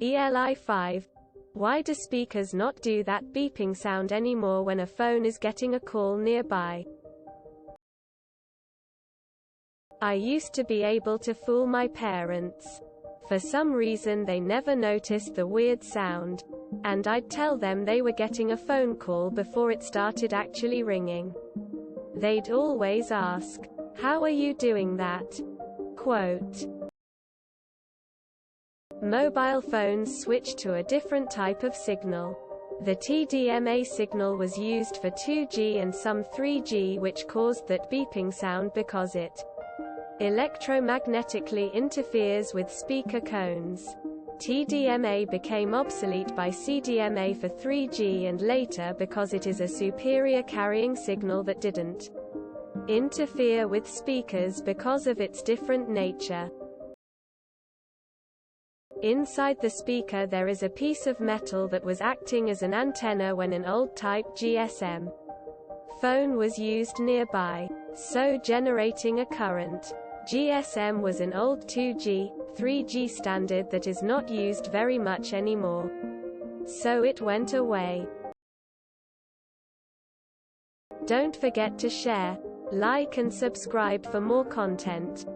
ELI5. Why do speakers not do that beeping sound anymore when a phone is getting a call nearby? I used to be able to fool my parents. For some reason they never noticed the weird sound. And I'd tell them they were getting a phone call before it started actually ringing. They'd always ask, "How are you doing that?" Quote. Mobile phones switched to a different type of signal. The TDMA signal was used for 2G and some 3G, which caused that beeping sound because it electromagnetically interferes with speaker cones. TDMA became obsolete by CDMA for 3G and later because it is a superior carrying signal that didn't interfere with speakers because of its different nature. Inside the speaker there is a piece of metal that was acting as an antenna when an old type GSM phone was used nearby, so generating a current. GSM was an old 2G, 3G standard that is not used very much anymore. So it went away. Don't forget to share, like and subscribe for more content.